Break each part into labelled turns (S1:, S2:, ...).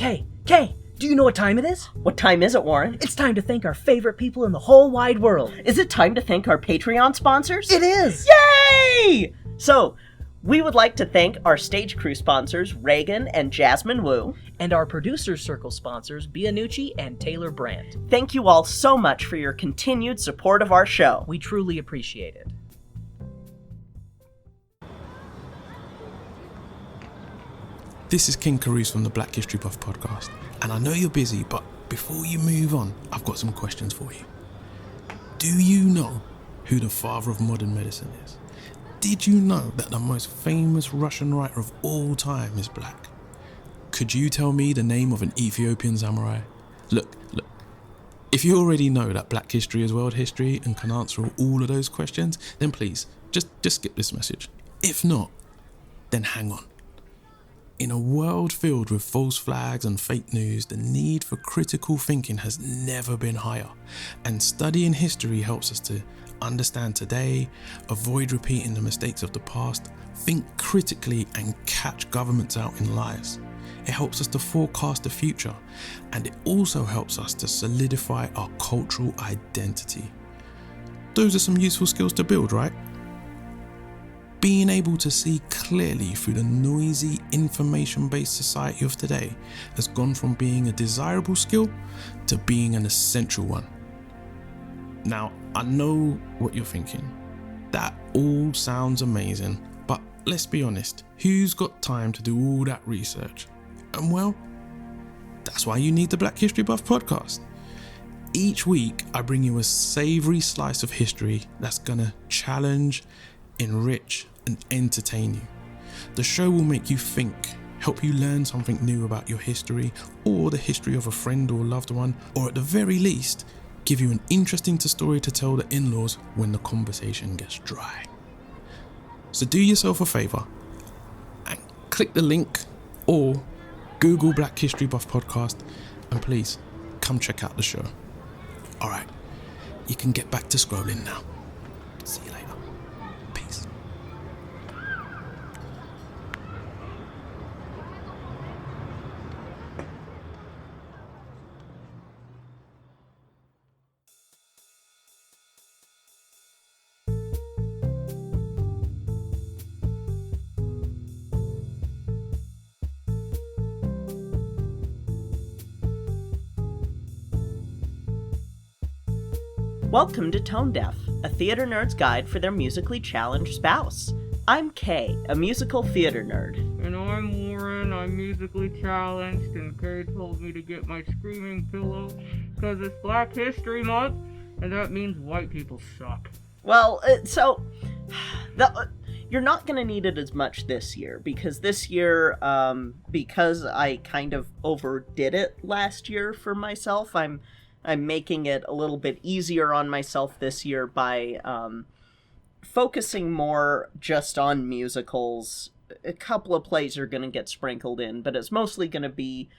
S1: Kay, do you know what time it is?
S2: What time is it, Warren?
S1: It's time to thank our favorite people in the whole wide world.
S2: Is it time to thank our Patreon sponsors?
S1: It is!
S2: Yay! So, we would like to thank our stage crew sponsors, Reagan and Jasmine Wu.
S1: And our Producers Circle sponsors, Bianucci and Taylor Brandt.
S2: Thank you all so much for your continued support of our show.
S1: We truly appreciate it.
S3: This is King Carouse from the Black History Buff podcast, and I know you're busy, but before you move on, I've got some questions for you. Do you know who the father of modern medicine is? Did you know that the most famous Russian writer of all time is black? Could you tell me the name of an Ethiopian samurai? Look, if you already know that black history is world history and can answer all of those questions, then please, just skip this message. If not, then hang on. In a world filled with false flags and fake news, the need for critical thinking has never been higher. And studying history helps us to understand today, avoid repeating the mistakes of the past, think critically and catch governments out in lies. It helps us to forecast the future, and it also helps us to solidify our cultural identity. Those are some useful skills to build, right? Being able to see clearly through the noisy, information-based society of today has gone from being a desirable skill to being an essential one. Now, I know what you're thinking. That all sounds amazing, but let's be honest, who's got time to do all that research? And well, that's why you need the Black History Buff podcast. Each week, I bring you a savoury slice of history that's gonna challenge, enrich, and entertain you. The show will make you think, help you learn something new about your history or the history of a friend or loved one, or at the very least, give you an interesting story to tell the in-laws when the conversation gets dry. So do yourself a favour and click the link or Google Black History Buff podcast, and please come check out the show. Alright, you can get back to scrolling now. See you later. Peace.
S2: Welcome to Tone Deaf, a theater nerd's guide for their musically challenged spouse. I'm Kay, a musical theater nerd.
S4: And I'm Warren, I'm musically challenged, and Kay told me to get my screaming pillow because it's Black History Month, and that means white people suck.
S2: Well, you're not going to need it as much this year, because this year, because I kind of overdid it last year for myself, I'm making it a little bit easier on myself this year by focusing more just on musicals. A couple of plays are going to get sprinkled in, but it's mostly going to be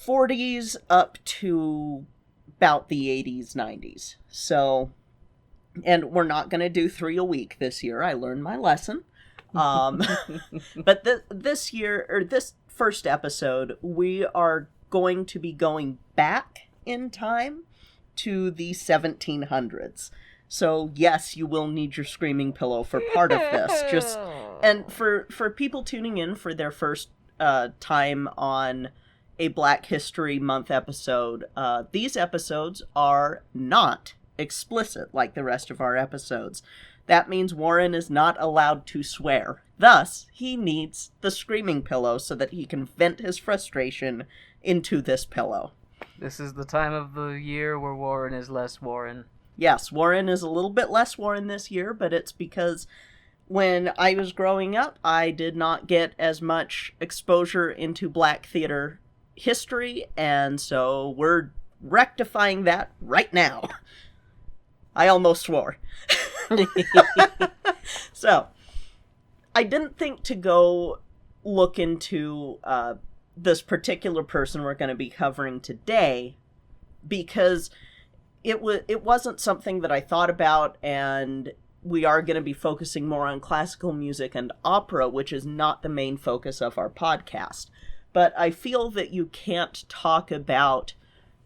S2: 40s up to about the 80s, 90s. So, and we're not going to do 3 a week this year. I learned my lesson. But this year, or this first episode, we are going to be going back in time to the 1700s. So yes, you will need your screaming pillow for part of this. And for people tuning in for their first time on a Black History Month episode, these episodes are not explicit like the rest of our episodes. That means Warren is not allowed to swear. Thus, he needs the screaming pillow so that he can vent his frustration into this pillow.
S4: This is the time of the year where Warren is less Warren.
S2: Yes, Warren is a little bit less Warren this year, but it's because when I was growing up, I did not get as much exposure into Black theater history, and so we're rectifying that right now. I almost swore. So, I didn't think to go look into this particular person we're going to be covering today, because it wasn't something that I thought about, and we are going to be focusing more on classical music and opera, which is not the main focus of our podcast. but I feel that you can't talk about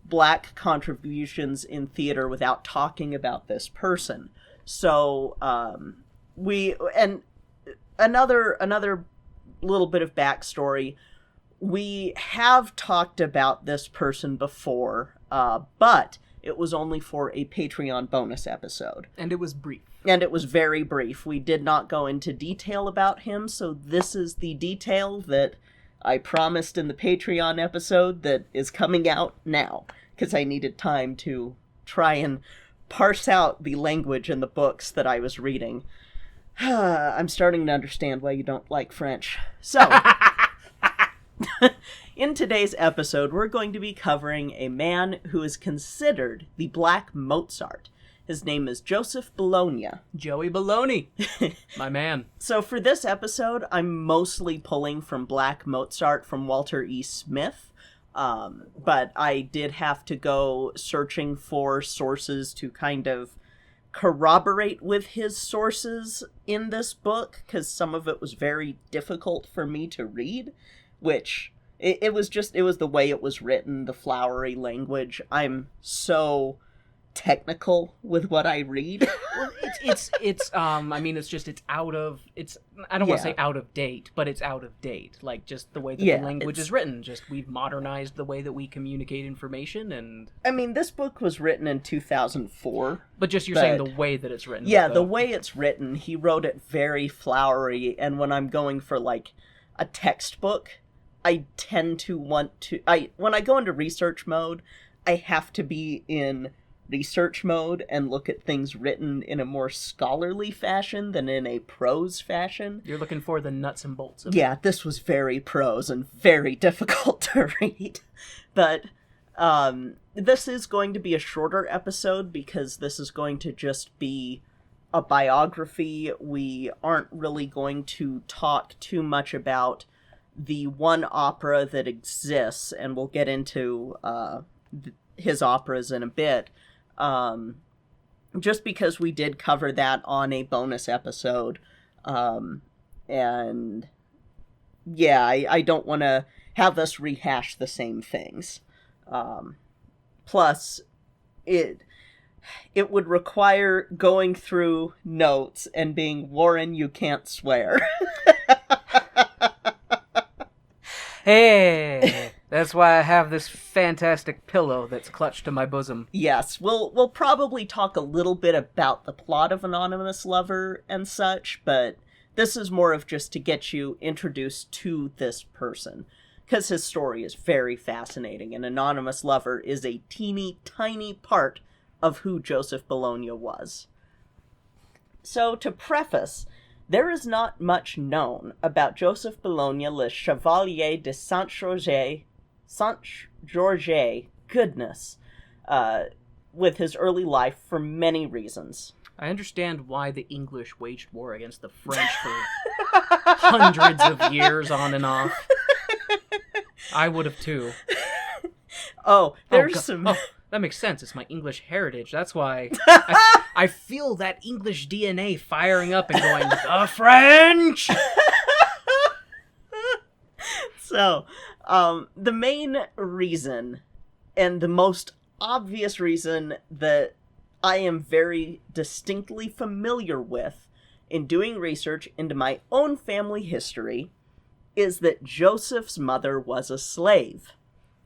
S2: Black contributions in theater without talking about this person. So, another little bit of backstory. We have talked about this person before, but it was only for a Patreon bonus episode.
S1: And it was brief.
S2: And it was very brief. We did not go into detail about him, so this is the detail that I promised in the Patreon episode that is coming out now, because I needed time to try and parse out the language in the books that I was reading. I'm starting to understand why you don't like French. So, in today's episode, we're going to be covering a man who is considered the Black Mozart. His name is Joseph Bologne.
S1: Joey Bologne. My man.
S2: So for this episode, I'm mostly pulling from Black Mozart from Walter E. Smith. But I did have to go searching for sources to kind of corroborate with his sources in this book, because some of it was very difficult for me to read, which it was the way it was written, the flowery language. I'm so technical with what I read.
S1: Well, it's out of, I don't want to say out of date, but it's out of date. Like, just the way that the language is written. Just, we've modernized the way that we communicate information, and...
S2: I mean, this book was written in 2004.
S1: But just, you're saying the way that it's written.
S2: Yeah, the way it's written, he wrote it very flowery, and when I'm going for, like, a textbook, I tend to want to... when I go into research mode, I have to be in research mode and look at things written in a more scholarly fashion than in a prose fashion.
S1: You're looking for the nuts and bolts of
S2: it. This was very prose and very difficult to read. But this is going to be a shorter episode because this is going to just be a biography. We aren't really going to talk too much about the one opera that exists, and we'll get into his operas in a bit. Just because we did cover that on a bonus episode. And yeah, I don't want to have us rehash the same things. Plus, it would require going through notes and being, Warren, you can't swear.
S1: Hey! That's why I have this fantastic pillow that's clutched to my bosom.
S2: Yes, we'll probably talk a little bit about the plot of Anonymous Lover and such, but this is more of just to get you introduced to this person, because his story is very fascinating, and Anonymous Lover is a teeny tiny part of who Joseph Bologne was. So, to preface, there is not much known about Joseph Bologne, le Chevalier de Saint-Georges, goodness, with his early life for many reasons.
S1: I understand why the English waged war against the French for hundreds of years on and off. I would have too. That makes sense. It's my English heritage. That's why I feel that English DNA firing up and going, the French!
S2: So, the main reason, and the most obvious reason that I am very distinctly familiar with in doing research into my own family history, is that Joseph's mother was a slave,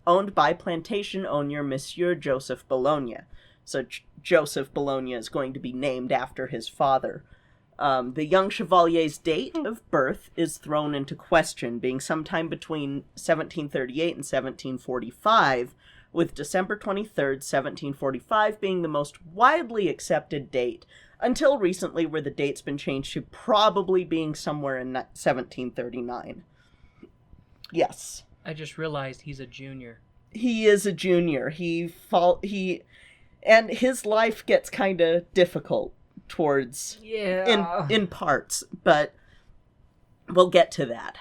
S2: owned by plantation owner Monsieur Joseph Bologne. So Joseph Bologne is going to be named after his father. The young Chevalier's date of birth is thrown into question, being sometime between 1738 and 1745, with December 23rd, 1745 being the most widely accepted date, until recently where the date's been changed to probably being somewhere in 1739. Yes.
S1: I just realized he's a junior.
S2: He is a junior. And his life gets kind of difficult towards in parts, but we'll get to that.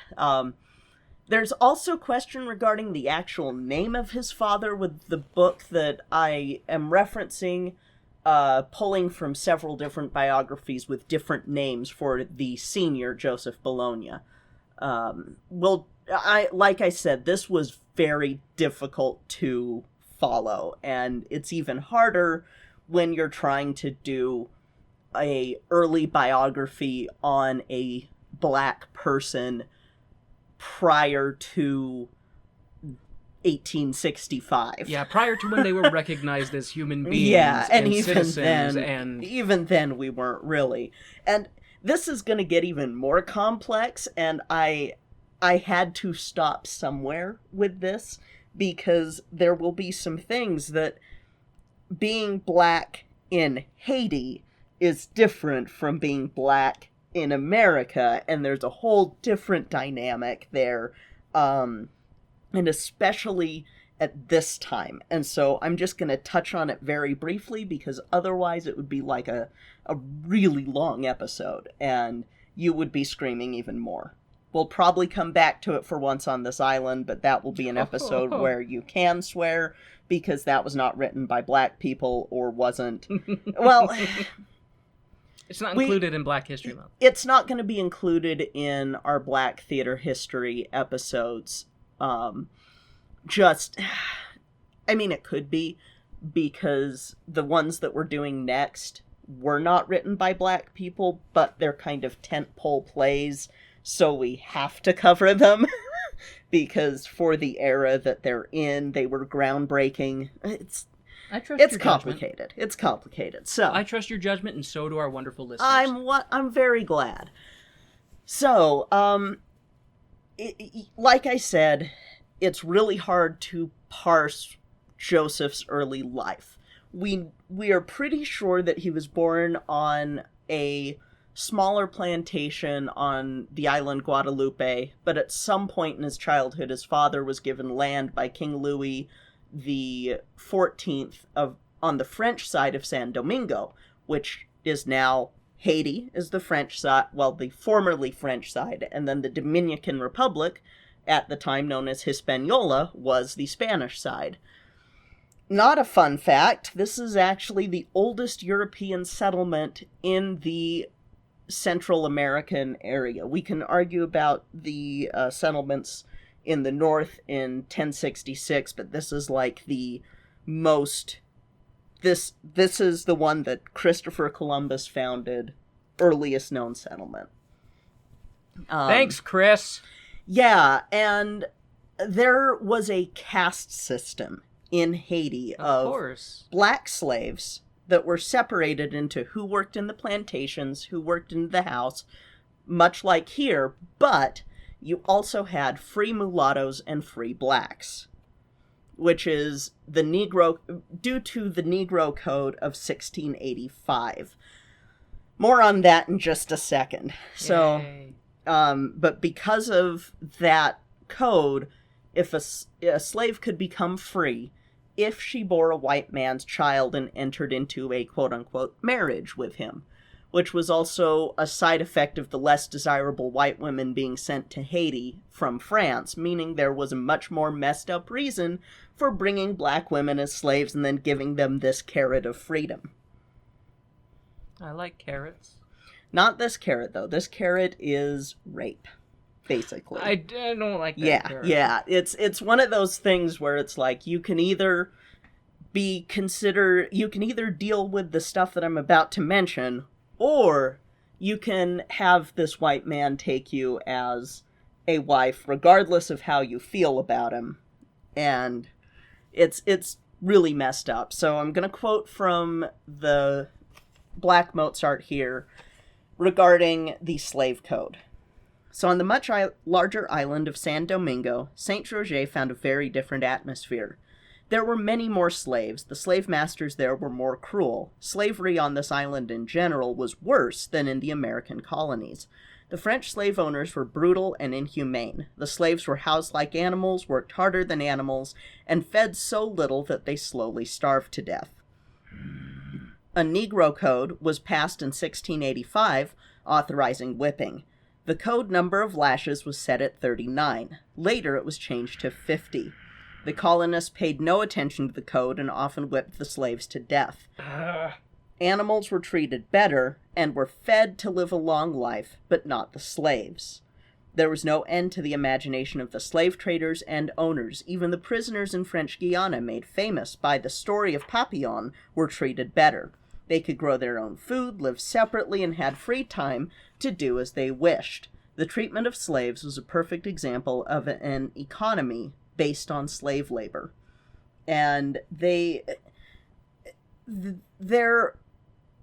S2: There's also question regarding the actual name of his father, with the book that I am referencing pulling from several different biographies with different names for the senior Joseph Bologne. like I said, this was very difficult to follow, and it's even harder when you're trying to do a early biography on a black person prior to 1865.
S1: Yeah, prior to when they were recognized as human beings and citizens.
S2: Even then we weren't really. And this is going to get even more complex, and I had to stop somewhere with this, because there will be some things that being black in Haiti is different from being black in America, and there's a whole different dynamic there, and especially at this time. And so I'm just going to touch on it very briefly, because otherwise it would be like a really long episode, and you would be screaming even more. We'll probably come back to it for Once on This Island, but that will be an episode where you can swear, because that was not written by black people, or wasn't. Well,
S1: it's not included in Black History Month.
S2: It's not going to be included in our Black Theater History episodes. It could be, because the ones that we're doing next were not written by black people, but they're kind of tentpole plays, so we have to cover them, because for the era that they're in, they were groundbreaking. It's complicated. Judgment. It's complicated. So
S1: I trust your judgment, and so do our wonderful listeners.
S2: I'm very glad. So, like I said, it's really hard to parse Joseph's early life. We are pretty sure that he was born on a smaller plantation on the island Guadalupe, but at some point in his childhood, his father was given land by King Louis the 14th on the French side of San Domingo, which is now Haiti, is the French side, the formerly French side, and then the Dominican Republic, at the time known as Hispaniola, was the Spanish side. Not a fun fact, this is actually the oldest European settlement in the Central American area. We can argue about the settlements in the north in 1066, but this is like the most... This is the one that Christopher Columbus founded, earliest known settlement.
S1: Thanks, Chris.
S2: Yeah, and there was a caste system in Haiti of black slaves that were separated into who worked in the plantations, who worked in the house, much like here, but you also had free mulattoes and free blacks, which is due to the Negro Code of 1685. More on that in just a second. Yay. So, but because of that code, if a slave could become free if she bore a white man's child and entered into a quote-unquote marriage with him, which was also a side effect of the less desirable white women being sent to Haiti from France, meaning there was a much more messed up reason for bringing black women as slaves and then giving them this carrot of freedom.
S1: I like carrots.
S2: Not this carrot, though. This carrot is rape, basically.
S1: I don't like that carrot.
S2: Yeah. It's one of those things where it's like, you can either deal with the stuff that I'm about to mention, or you can have this white man take you as a wife, regardless of how you feel about him. And it's really messed up. So I'm going to quote from the Black Mozart here regarding the slave code. So on the much larger island of San Domingo, Saint Georges found a very different atmosphere. There were many more slaves. The slave masters there were more cruel. Slavery on this island in general was worse than in the American colonies. The French slave owners were brutal and inhumane. The slaves were housed like animals, worked harder than animals, and fed so little that they slowly starved to death. A Negro Code was passed in 1685, authorizing whipping. The code number of lashes was set at 39. Later it was changed to 50. The colonists paid no attention to the code and often whipped the slaves to death. Animals were treated better and were fed to live a long life, but not the slaves. There was no end to the imagination of the slave traders and owners. Even the prisoners in French Guiana, made famous by the story of Papillon, were treated better. They could grow their own food, live separately, and had free time to do as they wished. The treatment of slaves was a perfect example of an economy based on slave labor. And there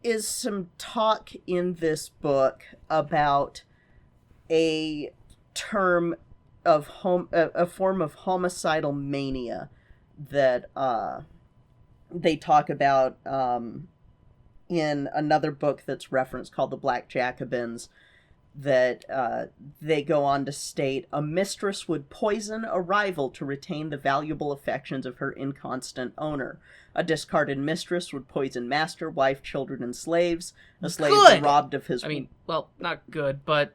S2: is some talk in this book about a term of a form of homicidal mania that they talk about in another book that's referenced called The Black Jacobins, that they go on to state, a mistress would poison a rival to retain the valuable affections of her inconstant owner. A discarded mistress would poison master, wife, children, and slaves. A slave robbed of his...
S1: I mean, well, not good, but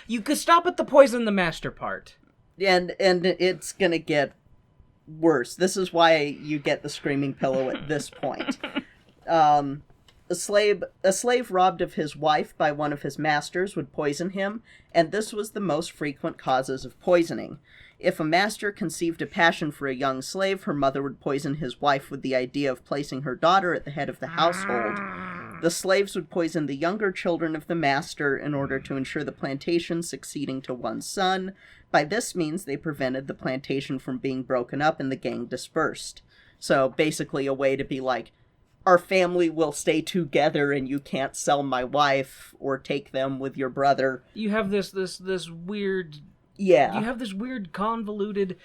S1: you could stop at the poison the master part.
S2: And it's gonna get worse. This is why you get the screaming pillow at this point. A slave robbed of his wife by one of his masters would poison him, and this was the most frequent causes of poisoning. If a master conceived a passion for a young slave, her mother would poison his wife with the idea of placing her daughter at the head of the household. The slaves would poison the younger children of the master in order to ensure the plantation succeeding to one son. By this means, they prevented the plantation from being broken up and the gang dispersed. So basically a way to be like, our family will stay together and you can't sell my wife or take them with your brother.
S1: You have this weird...
S2: Yeah.
S1: You have this weird convoluted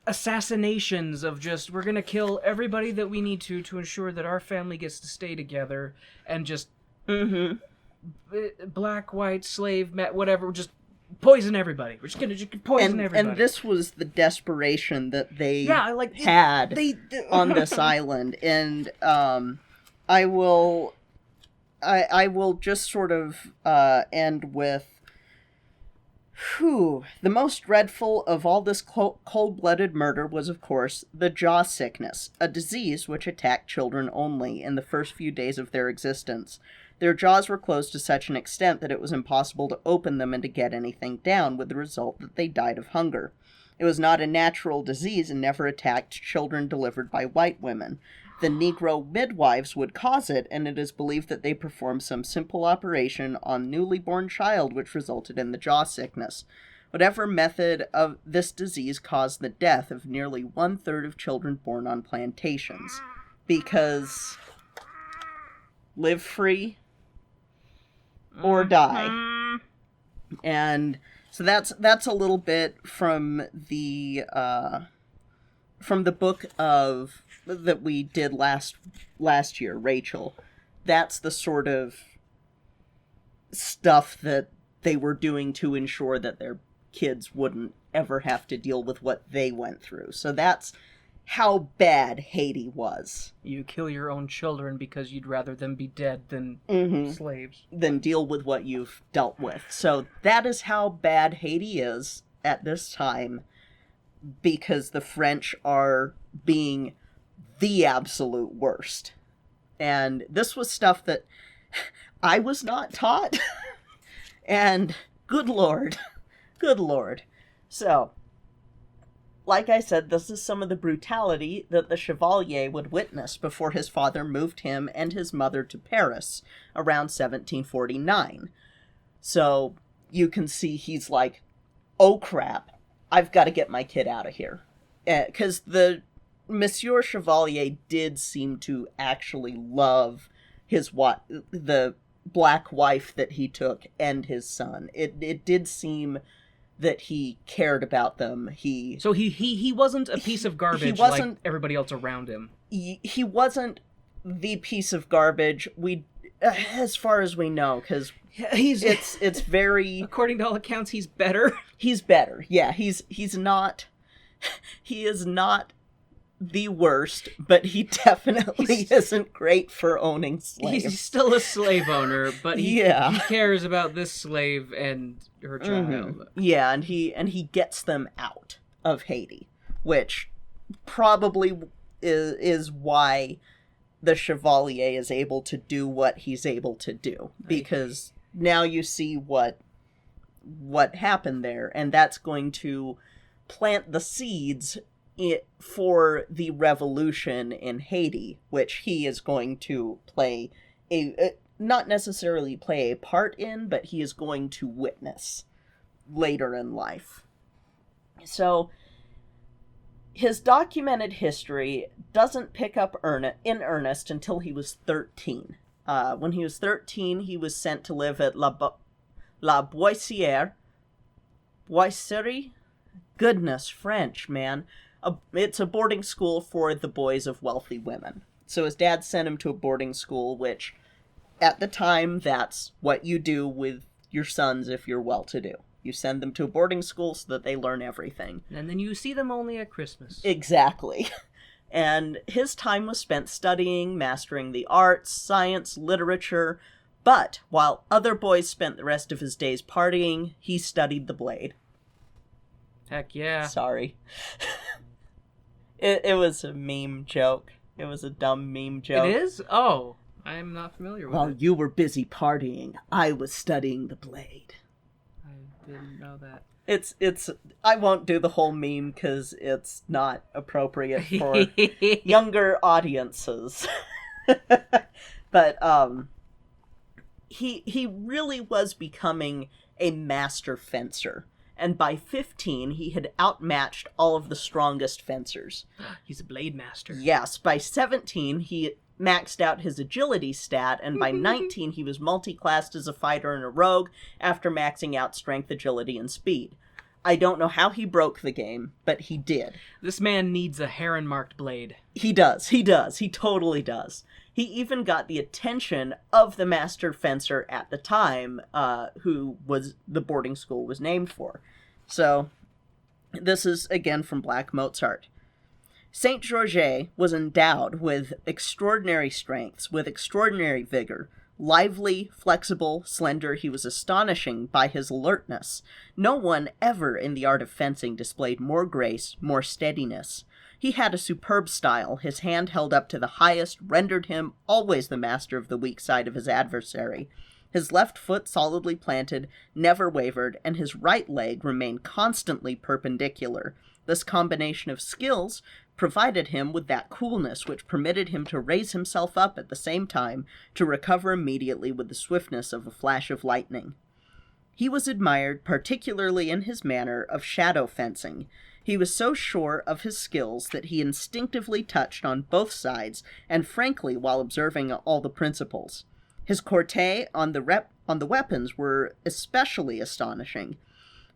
S1: assassinations of just, we're gonna kill everybody that we need to ensure that our family gets to stay together, and just... Black, white, slave, whatever, just poison everybody. We're just gonna poison everybody.
S2: And this was the desperation that they had on this island. And I will just sort of end with, the most dreadful of all this cold-blooded murder was, of course, the jaw sickness, a disease which attacked children only in the first few days of their existence. Their jaws were closed to such an extent that it was impossible to open them and to get anything down, with the result that they died of hunger. It was not a natural disease and never attacked children delivered by white women. The Negro midwives would cause it, and it is believed that they performed some simple operation on newly born child which resulted in the jaw sickness. Whatever method of this disease caused the death of nearly 1/3 of children born on plantations. Because live free or die. And so that's a little bit from the book of that we did last year, Rachel. That's the sort of stuff that they were doing to ensure that their kids wouldn't ever have to deal with what they went through. So that's how bad Haiti was.
S1: You kill your own children because you'd rather them be dead than slaves.
S2: Than deal with what you've dealt with. So that is how bad Haiti is at this time, because the French are being the absolute worst. And this was stuff that I was not taught. And good Lord. So, like I said, this is some of the brutality that the Chevalier would witness before his father moved him and his mother to Paris around 1749. So, you can see he's like, oh crap, I've got to get my kid out of here. Because the Monsieur Chevalier did seem to actually love the black wife that he took and his son. It did seem that he cared about them.
S1: So he wasn't a piece of garbage like everybody else around him.
S2: He wasn't the piece of garbage. As far as we know, because it's very,
S1: according to all accounts, he's better.
S2: He's better. Yeah, he is not the worst, but he definitely isn't great for owning slaves.
S1: He's still a slave owner, but he cares about this slave and her child.
S2: Mm-hmm. Yeah, and he gets them out of Haiti, which probably is why the Chevalier is able to do what he's able to do, because now you see what what happened there, and that's going to plant the seeds for the revolution in Haiti, which he is going to play not necessarily play a part in, but he is going to witness later in life. So his documented history doesn't pick up in earnest until he was 13. When he was 13, he was sent to live at La Boissière. Boissière? Goodness, French, man. It's a boarding school for the boys of wealthy women. So his dad sent him to a boarding school, which, at the time, that's what you do with your sons if you're well-to-do. You send them to a boarding school so that they learn everything.
S1: And then you see them only at Christmas.
S2: Exactly. And his time was spent studying, mastering the arts, science, literature, but while other boys spent the rest of his days partying, he studied the blade.
S1: Heck yeah.
S2: Sorry. It was a meme joke. It was a dumb meme joke.
S1: It is? Oh, I am not familiar with it.
S2: While you were busy partying, I was studying the blade.
S1: I didn't know that.
S2: It's I won't do the whole meme because it's not appropriate for younger audiences. But he really was becoming a master fencer. And by 15, he had outmatched all of the strongest fencers.
S1: He's a blade master.
S2: Yes, by 17, he maxed out his agility stat, and by 19, he was multi-classed as a fighter and a rogue after maxing out strength, agility, and speed. I don't know how he broke the game, but he did.
S1: This man needs a heron-marked blade.
S2: He does. He totally does. He even got the attention of the master fencer at the time, who was the boarding school was named for. So, this is, again, from Black Mozart. Saint-Georges was endowed with extraordinary strengths, with extraordinary vigor. Lively, flexible, slender, he was astonishing by his alertness. No one ever in the art of fencing displayed more grace, more steadiness. He had a superb style. His hand held up to the highest rendered him always the master of the weak side of his adversary. His left foot solidly planted, never wavered, and his right leg remained constantly perpendicular. This combination of skills provided him with that coolness which permitted him to raise himself up at the same time, to recover immediately with the swiftness of a flash of lightning. He was admired particularly in his manner of shadow fencing. He was so sure of his skills that he instinctively touched on both sides, and frankly while observing all the principles. His corté on the weapons were especially astonishing.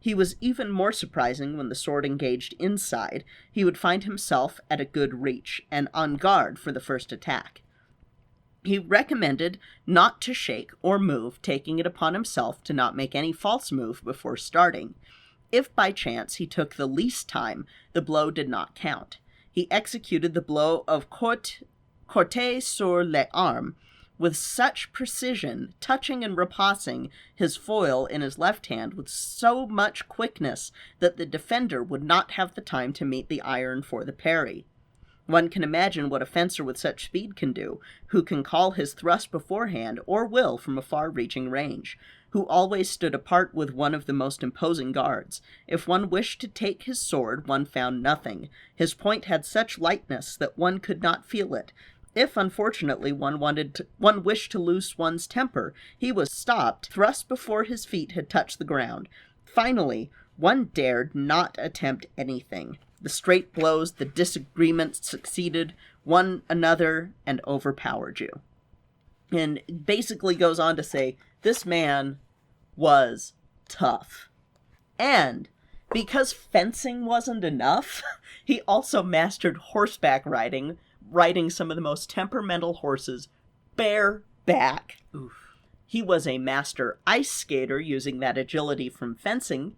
S2: He was even more surprising when the sword engaged inside. He would find himself at a good reach, and on guard for the first attack. He recommended not to shake or move, taking it upon himself to not make any false move before starting. If by chance he took the least time, the blow did not count. He executed the blow of corté sur l'arme with such precision, touching and repassing his foil in his left hand with so much quickness that the defender would not have the time to meet the iron for the parry. One can imagine what a fencer with such speed can do, who can call his thrust beforehand, or will from a far-reaching range, who always stood apart with one of the most imposing guards. If one wished to take his sword, one found nothing. His point had such lightness that one could not feel it. If, unfortunately, one wished to lose one's temper, he was stopped, thrust before his feet had touched the ground. Finally, one dared not attempt anything. The straight blows, the disagreements succeeded one another and overpowered you. And basically goes on to say, this man was tough. And because fencing wasn't enough, he also mastered horseback riding some of the most temperamental horses bareback.
S1: Oof.
S2: He was a master ice skater using that agility from fencing.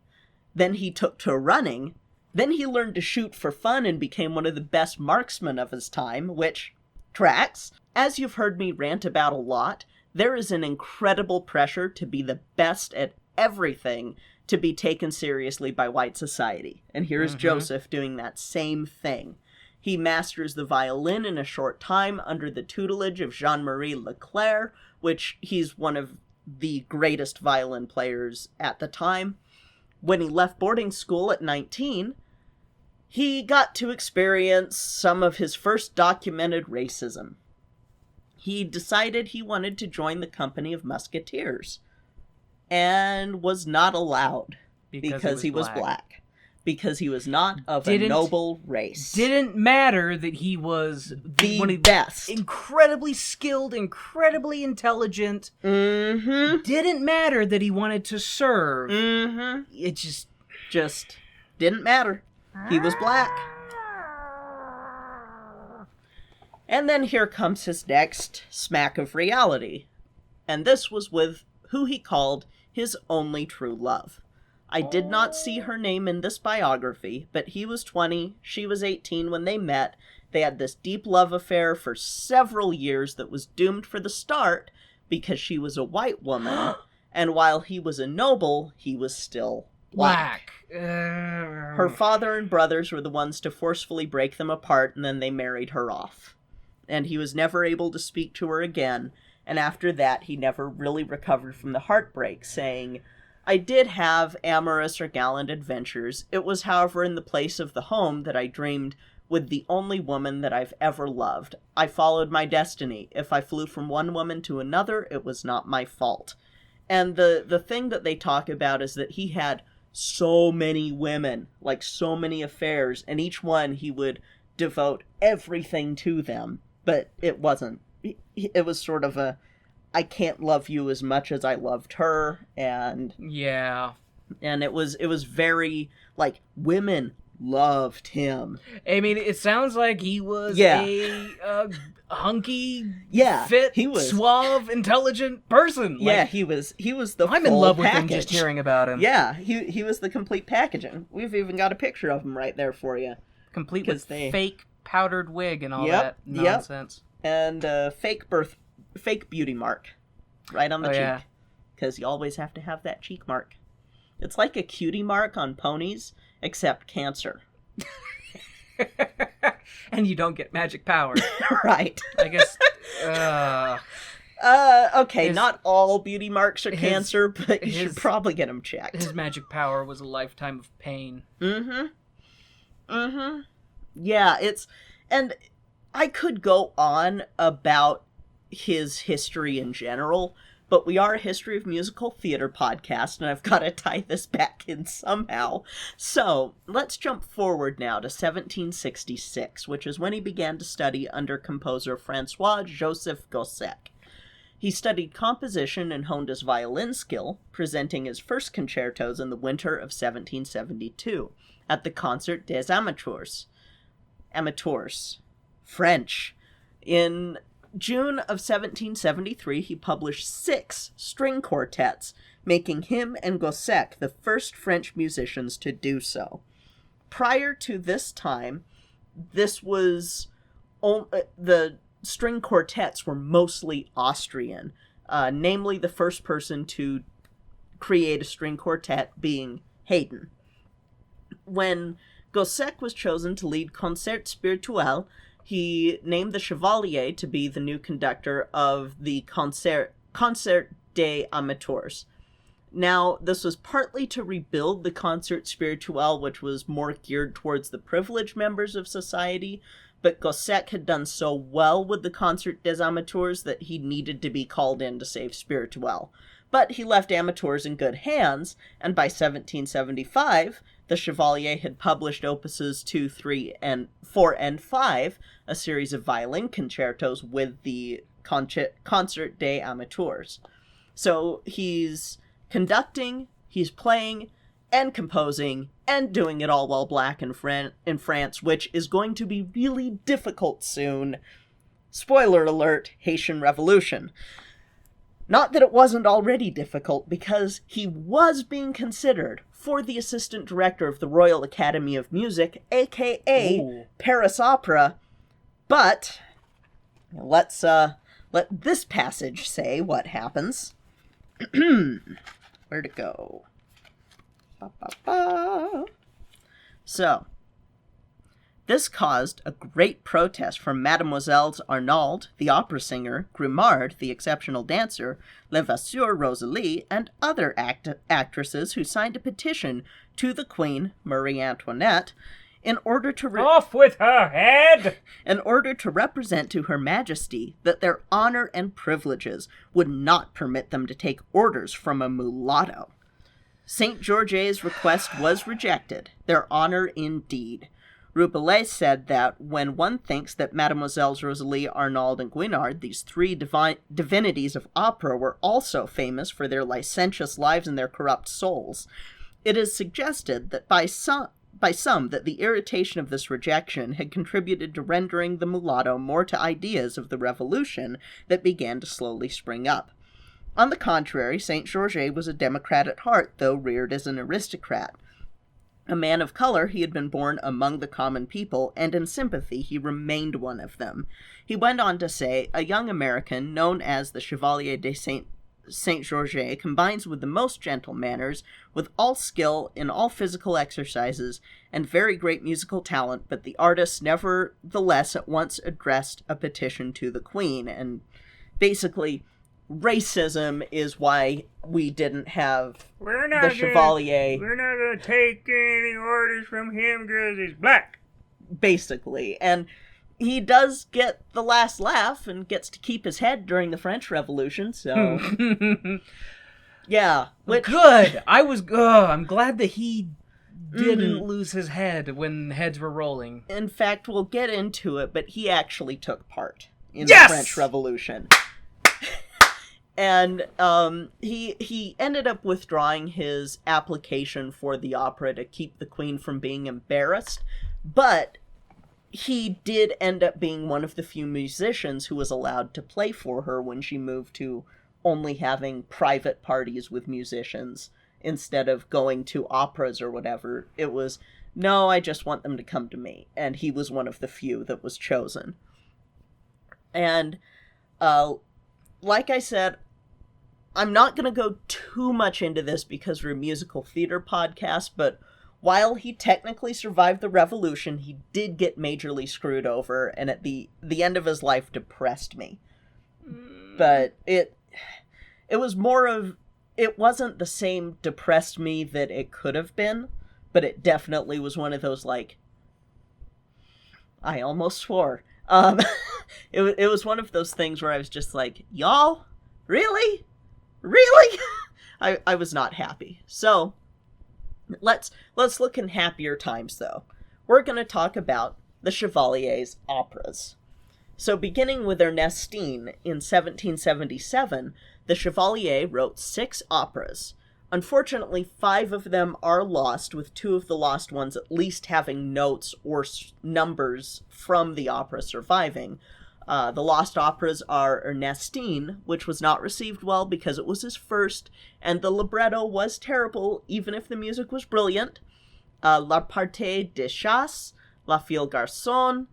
S2: Then he took to running. Then he learned to shoot for fun and became one of the best marksmen of his time, which tracks. As you've heard me rant about a lot, there is an incredible pressure to be the best at everything to be taken seriously by white society. And here's Joseph doing that same thing. He masters the violin in a short time under the tutelage of Jean-Marie Leclerc, which he's one of the greatest violin players at the time. When he left boarding school at 19, he got to experience some of his first documented racism. He decided he wanted to join the company of musketeers, and was not allowed because he was black. Because he was not of a noble race.
S1: Didn't matter that he was
S2: the best.
S1: Incredibly skilled, incredibly intelligent.
S2: Mm-hmm.
S1: Didn't matter that he wanted to serve.
S2: Mm-hmm.
S1: It
S2: just didn't matter. He was black. And then here comes his next smack of reality. And this was with who he called his only true love. I did not see her name in this biography, but he was 20, she was 18 when they met. They had this deep love affair for several years that was doomed for the start because she was a white woman, and while he was a noble, he was still black. Her father and brothers were the ones to forcefully break them apart, and then they married her off. And he was never able to speak to her again, and after that he never really recovered from the heartbreak, saying, I did have amorous or gallant adventures. It was, however, in the place of the home that I dreamed with the only woman that I've ever loved. I followed my destiny. If I flew from one woman to another, it was not my fault. And the thing that they talk about is that he had so many women, like so many affairs, and each one he would devote everything to them. But it wasn't. It was sort of a, I can't love you as much as I loved her, and
S1: yeah,
S2: and it was very like women loved him.
S1: I mean, it sounds like he was a hunky, fit, he was suave, intelligent person.
S2: Yeah, he was the.
S1: I'm in love with him just hearing about him.
S2: Yeah, he was the complete packaging. We've even got a picture of him right there for you,
S1: complete with fake powdered wig and all that nonsense,
S2: and fake beauty mark right on the cheek, because you always have to have that cheek mark. It's like a cutie mark on ponies, except cancer.
S1: And you don't get magic power.
S2: Right.
S1: I guess
S2: okay, not all beauty marks are cancer, but you should probably get them checked.
S1: His magic power was a lifetime of pain.
S2: Yeah, and I could go on about his history in general, but we are a history of musical theater podcast, and I've got to tie this back in somehow. So let's jump forward now to 1766, which is when he began to study under composer Francois Joseph Gossec. He studied composition and honed his violin skill, presenting his first concertos in the winter of 1772 at the Concert des Amateurs. French. In June of 1773, he published 6 string quartets, making him and Gossec the first French musicians to do so. Prior to this time, this was the string quartets were mostly Austrian, namely the first person to create a string quartet being Haydn. When Gossec was chosen to lead Concert Spirituel, he named the Chevalier to be the new conductor of the Concert des Amateurs. Now, this was partly to rebuild the Concert Spirituel, which was more geared towards the privileged members of society, but Gossec had done so well with the Concert des Amateurs that he needed to be called in to save Spirituel. But he left Amateurs in good hands, and by 1775, the Chevalier had published opuses 2, 3, and 4, and 5, a series of violin concertos with the Concert des Amateurs. So he's conducting, he's playing, and composing, and doing it all while black in France, which is going to be really difficult soon. Spoiler alert, Haitian Revolution. Not that it wasn't already difficult, because he was being considered for the assistant director of the Royal Academy of Music, a.k.a. Paris Opera, but let's let this passage say what happens. Where'd it go? So, This caused a great protest from Mademoiselles Arnauld, the opera singer, Grimard, the exceptional dancer, Levasseur Rosalie, and other actresses who signed a petition to the Queen, Marie Antoinette, in order to
S1: off with her head!
S2: In order to represent to Her Majesty that their honor and privileges would not permit them to take orders from a mulatto. Saint Georges' request was rejected, their honor indeed. Rabelais said that when one thinks that Mademoiselles Rosalie, Arnauld, and Guinard, these three divinities of opera, were also famous for their licentious lives and their corrupt souls, it is suggested that by some that the irritation of this rejection had contributed to rendering the mulatto more to ideas of the revolution that began to slowly spring up. On the contrary, Saint Georges was a democrat at heart, though reared as an aristocrat. A man of color, he had been born among the common people, and in sympathy he remained one of them. He went on to say, a young American, known as the Chevalier de Saint-Georges, combines with the most gentle manners, with all skill in all physical exercises, and very great musical talent, but the artist nevertheless at once addressed a petition to the Queen, and basically racism is why we didn't have the Chevalier.
S4: We're not going to take any orders from him because he's black.
S2: Basically. And he does get the last laugh and gets to keep his head during the French Revolution, so... yeah.
S1: Good! I'm glad that he didn't lose his head when heads were rolling.
S2: In fact, we'll get into it, but he actually took part in the French Revolution. And he ended up withdrawing his application for the opera to keep the Queen from being embarrassed, but he did end up being one of the few musicians who was allowed to play for her when she moved to only having private parties with musicians instead of going to operas or whatever. It was, no, I just want them to come to me. And he was one of the few that was chosen. And like I said, I'm not going to go too much into this because we're a musical theater podcast, but while he technically survived the revolution, he did get majorly screwed over, and at the end of his life depressed me. But it was more of, it wasn't the same depressed me that it could have been, but it definitely was one of those, like, I almost swore. It was one of those things where I was just like, y'all? Really? Really? I was not happy. So, let's look in happier times, though. We're going to talk about the Chevalier's operas. So, beginning with Ernestine in 1777, the Chevalier wrote 6 operas. Unfortunately, 5 of them are lost, with 2 of the lost ones at least having notes or numbers from the opera surviving. The lost operas are Ernestine, which was not received well because it was his first, and the libretto was terrible, even if the music was brilliant. La Partie des Chasses, La Fille Garçon,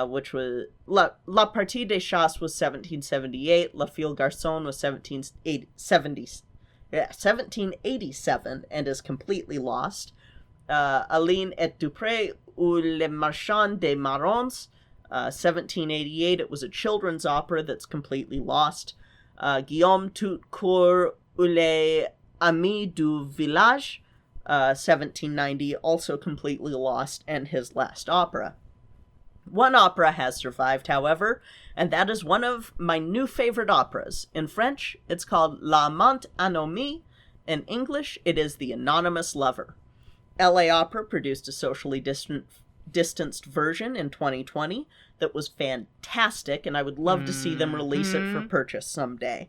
S2: which was... La Partie des Chasses was 1778, La Fille Garçon was 1787, and is completely lost. Aline et Dupré, ou Les Marchands des Marrons, 1788, it was a children's opera that's completely lost. Guillaume Tout-Court, ou Les Amis du Village, 1790, also completely lost, and his last opera. One opera has survived, however, and that is one of my new favorite operas. In French, it's called L'Amant Anonyme. In English, it is The Anonymous Lover. LA Opera produced a socially distanced version in 2020 that was fantastic, and I would love to see them release it for purchase someday.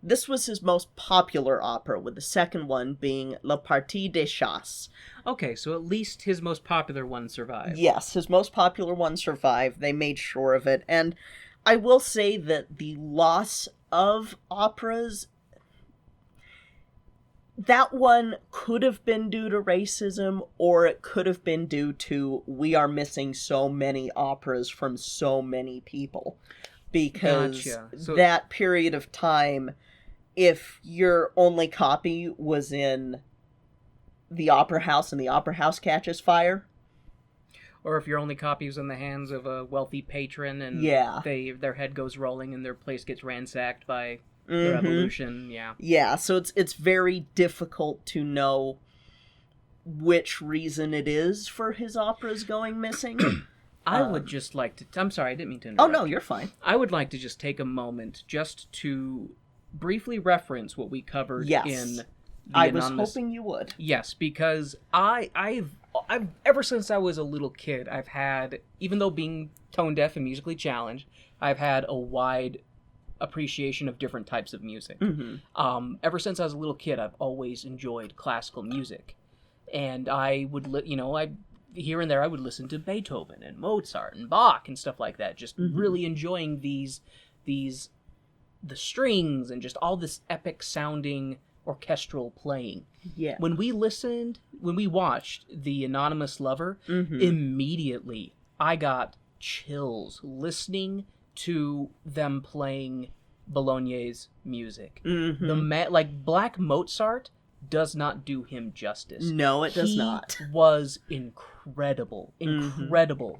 S2: This was his most popular opera, with the second one being La Partie des Chasses.
S1: Okay, so at least his most popular one survived.
S2: Yes, his most popular one survived. They made sure of it, and I will say that the loss of operas, that one could have been due to racism, or it could have been due to we are missing so many operas from so many people. Because that period of time, if your only copy was in the opera house and the opera house catches fire.
S1: or if your only copy is in the hands of a wealthy patron and their head goes rolling and their place gets ransacked by the revolution.
S2: Yeah, so it's very difficult to know which reason it is for his operas going missing.
S1: I would just like to... I'm sorry, I didn't mean to interrupt.
S2: Oh, no, you're fine.
S1: I would like to just take a moment just to briefly reference what we covered in...
S2: I was hoping you would.
S1: Yes, because I've ever since I was a little kid, I've had, even though being tone deaf and musically challenged, I've had a wide appreciation of different types of music. Ever since I was a little kid, I've always enjoyed classical music. And I would, here and there, I would listen to Beethoven and Mozart and Bach and stuff like that, just really enjoying the strings and just all this epic sounding orchestral playing.
S2: Yeah.
S1: When we watched The Anonymous Lover, immediately I got chills listening to them playing Bologne's music. Like Black Mozart does not do him justice.
S2: No, it does not.
S1: He was incredible.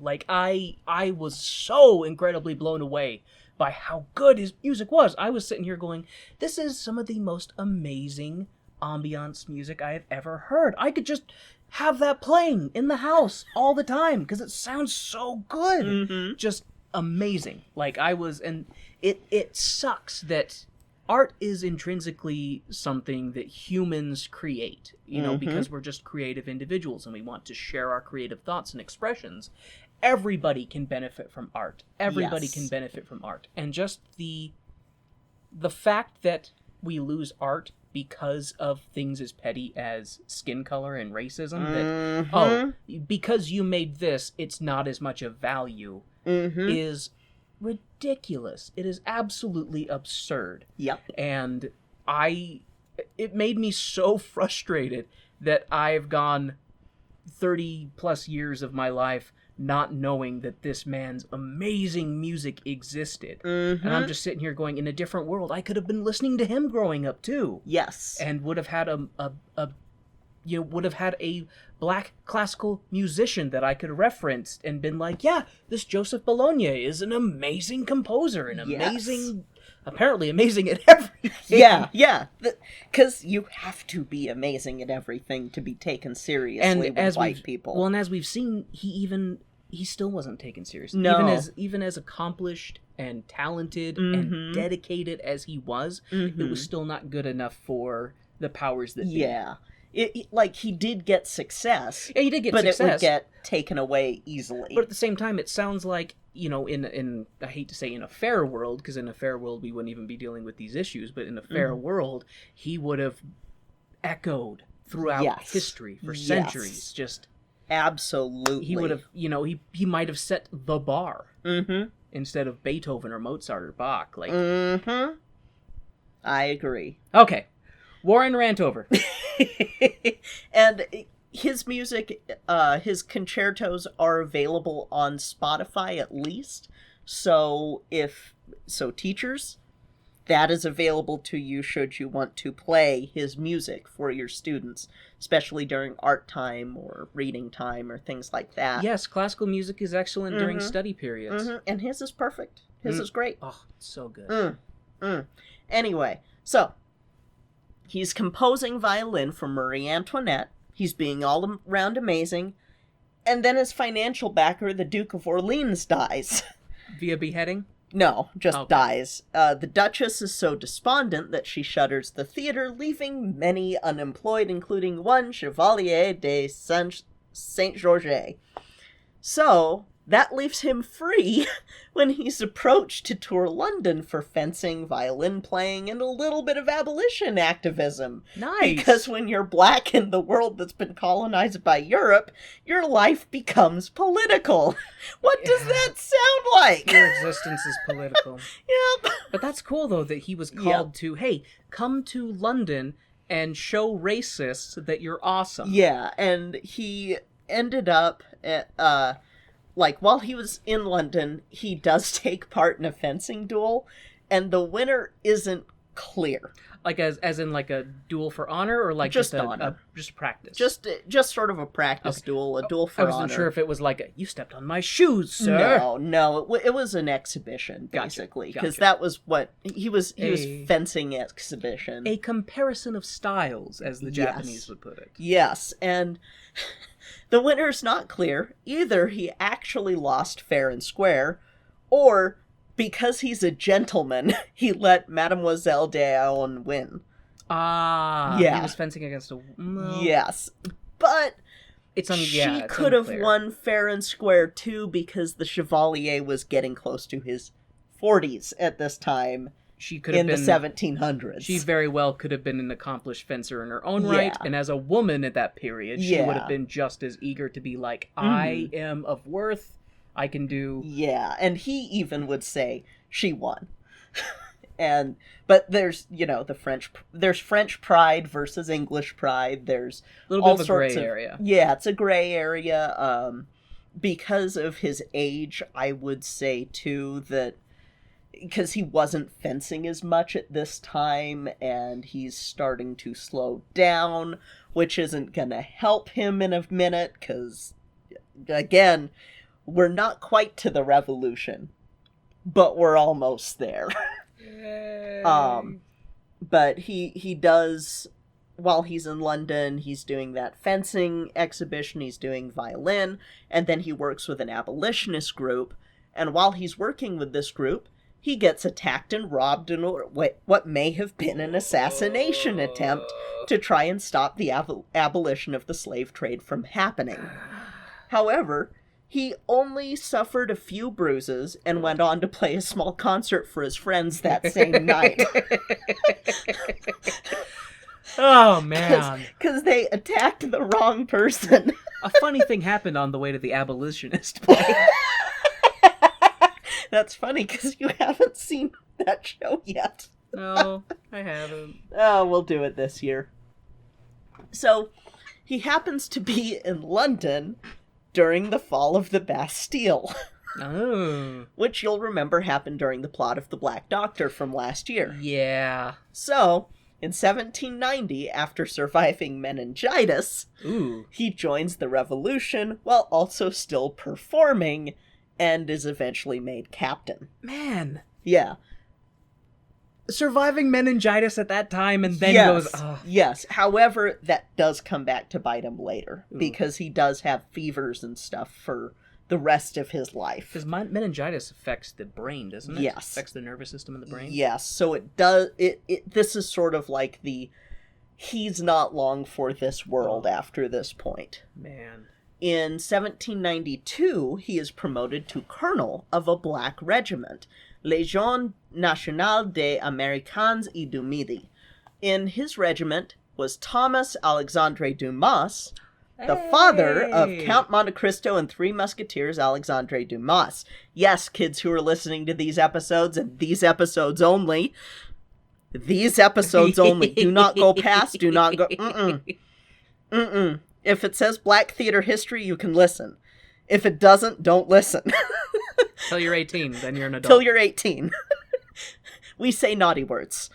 S1: Like I was so incredibly blown away by how good his music was. I was sitting here going, this is some of the most amazing ambiance music I have ever heard. I could just have that playing in the house all the time because it sounds so good. Just amazing. Like I was, and it sucks that art is intrinsically something that humans create, because we're just creative individuals and we want to share our creative thoughts and expressions. Everybody can benefit from art. Everybody can benefit from art. And just the fact that we lose art because of things as petty as skin color and racism, that, because you made this, it's not as much of value, is ridiculous. It is absolutely absurd.
S2: Yep.
S1: And it made me so frustrated that I've gone 30 plus years of my life not knowing that this man's amazing music existed. And I'm just sitting here going, in a different world, I could have been listening to him growing up too.
S2: Yes.
S1: And would have had a black classical musician that I could reference and been like, yeah, this Joseph Bologne is an amazing composer and apparently amazing at everything.
S2: Yeah. Because you have to be amazing at everything to be taken seriously with white people.
S1: Well, and as we've seen, he still wasn't taken seriously.
S2: No.
S1: Even as accomplished and talented and dedicated as he was, it was still not good enough for the powers that be.
S2: Yeah. Like, he did get success.
S1: Yeah, he did get
S2: success. But it would get taken away easily.
S1: But at the same time, it sounds like, in I hate to say in a fair world, because in a fair world we wouldn't even be dealing with these issues, but in a fair world, he would have echoed throughout history for centuries. Just
S2: absolutely.
S1: He would have, he might have set the bar instead of Beethoven or Mozart or Bach. Like,
S2: I agree.
S1: Okay. Warren rant over.
S2: And his music, his concertos are available on Spotify at least. So teachers, that is available to you should you want to play his music for your students, especially during art time or reading time or things like that.
S1: Yes, classical music is excellent during study periods.
S2: And his is perfect. His is great.
S1: Oh, it's so good.
S2: Anyway, so he's composing violin for Marie Antoinette. He's being all around amazing. And then his financial backer, the Duke of Orleans, dies.
S1: Via beheading?
S2: No, just dies. The Duchess is so despondent that she shutters the theater, leaving many unemployed, including one Chevalier de Saint-Georges. So, that leaves him free when he's approached to tour London for fencing, violin playing, and a little bit of abolition activism.
S1: Nice!
S2: Because when you're black in the world that's been colonized by Europe, your life becomes political. What does that sound like?
S1: Your existence is political.
S2: Yep.
S1: But that's cool, though, that he was called to, hey, come to London and show racists that you're awesome.
S2: Yeah, and he ended up at, while he was in London, he does take part in a fencing duel, and the winner isn't clear.
S1: Like as in like a duel for honor, or like
S2: Just
S1: just
S2: honor.
S1: just practice?
S2: Just sort of a practice duel, a duel for honor.
S1: I wasn't sure if it was like you stepped on my shoes, sir.
S2: No, it was an exhibition basically, because that was what he was fencing exhibition.
S1: A comparison of styles, as the Japanese would put it.
S2: Yes, and the winner's not clear. Either he actually lost fair and square, or because he's a gentleman, he let Mademoiselle d'Aon win.
S1: He was fencing against a... Well,
S2: yes, but she could have won fair and square too, because the Chevalier was getting close to his 40s at this time.
S1: She could have
S2: been the 1700s.
S1: She very well could have been an accomplished fencer in her own right, and as a woman at that period, she would have been just as eager to be like, I am of worth, I can do...
S2: Yeah, and he even would say she won. But there's, there's French pride versus English pride. There's
S1: a little bit of a gray area.
S2: Yeah, it's a gray area. Because of his age, I would say too that because he wasn't fencing as much at this time, and he's starting to slow down, which isn't gonna help him in a minute. Because again, we're not quite to the revolution, but we're almost there. But he does, while he's in London, he's doing that fencing exhibition, he's doing violin, and then he works with an abolitionist group, and while he's working with this group, he gets attacked and robbed in what may have been an assassination attempt to try and stop the abolition of the slave trade from happening. However, he only suffered a few bruises and went on to play a small concert for his friends that same night.
S1: Oh, man.
S2: Because they attacked the wrong person.
S1: A funny thing happened on the way to the abolitionist play.
S2: That's funny, because you haven't seen that show yet.
S1: No, I haven't.
S2: Oh, we'll do it this year. So, he happens to be in London during the fall of the Bastille.
S1: Oh.
S2: Which you'll remember happened during the plot of the Black Doctor from last year.
S1: Yeah.
S2: So, in 1790, after surviving meningitis, he joins the revolution while also still performing, and is eventually made captain.
S1: Man.
S2: Yeah.
S1: Surviving meningitis at that time and then goes...
S2: Yes. However, that does come back to bite him later, because he does have fevers and stuff for the rest of his life.
S1: Because meningitis affects the brain, doesn't it?
S2: Yes.
S1: It affects the nervous system in the brain?
S2: Yes. So it does... This is sort of like he's not long for this world after this point.
S1: Man.
S2: In 1792, he is promoted to colonel of a black regiment, Légion Nationale des Américains et du Midi. In his regiment was Thomas Alexandre Dumas, the father of Count Monte Cristo and Three Musketeers Alexandre Dumas. Yes, kids who are listening to these episodes, and these episodes only. These episodes only. Do not go past, do not go... If it says Black Theater History, you can listen. If it doesn't, don't listen.
S1: Till you're 18, then you're an adult.
S2: Till you're 18. We say naughty words.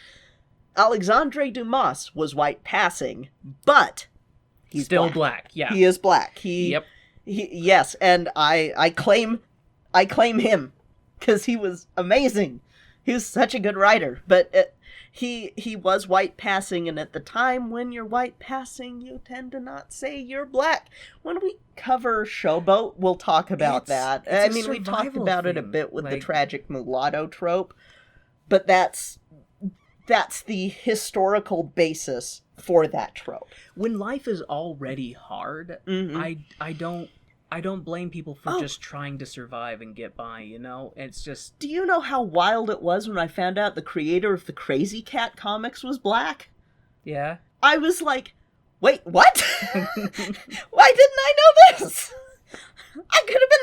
S2: Alexandre Dumas was white passing, but he's
S1: still black. Yeah.
S2: He is black. Yes, and I claim him, because he was amazing. He was such a good writer, but he was white passing, and at the time when you're white passing, you tend to not say you're black. When we cover Showboat, we'll talk about that. I mean, we talked about it a bit with the tragic mulatto trope, but that's the historical basis for that trope.
S1: When life is already hard, I don't blame people for just trying to survive and get by, It's just...
S2: Do you know how wild it was when I found out the creator of the Crazy Cat comics was black?
S1: Yeah.
S2: I was like, wait, what? Why didn't I know this? I could have been...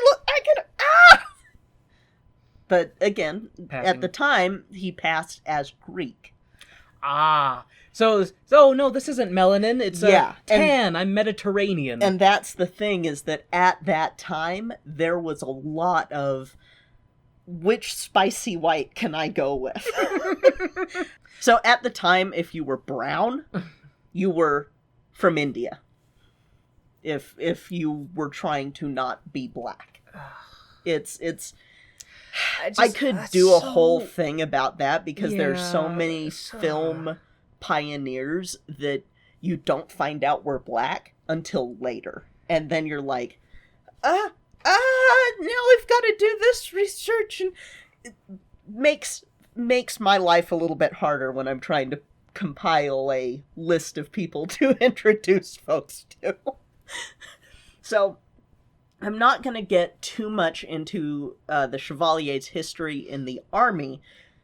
S2: But again, at the time, he passed as Greek.
S1: So no, this isn't melanin, it's tan, I'm Mediterranean.
S2: And that's the thing, is that at that time, there was a lot of, which spicy white can I go with? So at the time, if you were brown, you were from India. If you were trying to not be black. I could do a whole thing about that because there's so many film pioneers that you don't find out were black until later. And then you're like, now I've got to do this research, and it makes my life a little bit harder when I'm trying to compile a list of people to introduce folks to. So I'm not going to get too much into the Chevalier's history in the army,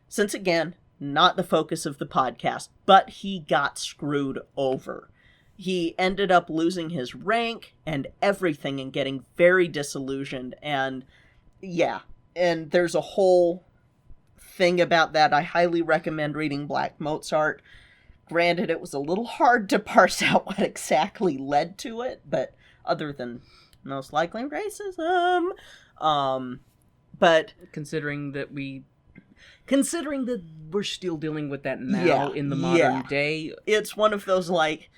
S2: since, again, not the focus of the podcast, but he got screwed over. He ended up losing his rank and everything and getting very disillusioned, and and there's a whole thing about that. I highly recommend reading Black Mozart. Granted, it was a little hard to parse out what exactly led to it, but other than most likely racism. But
S1: considering that we're still dealing with that now in the modern day,
S2: it's one of those, like,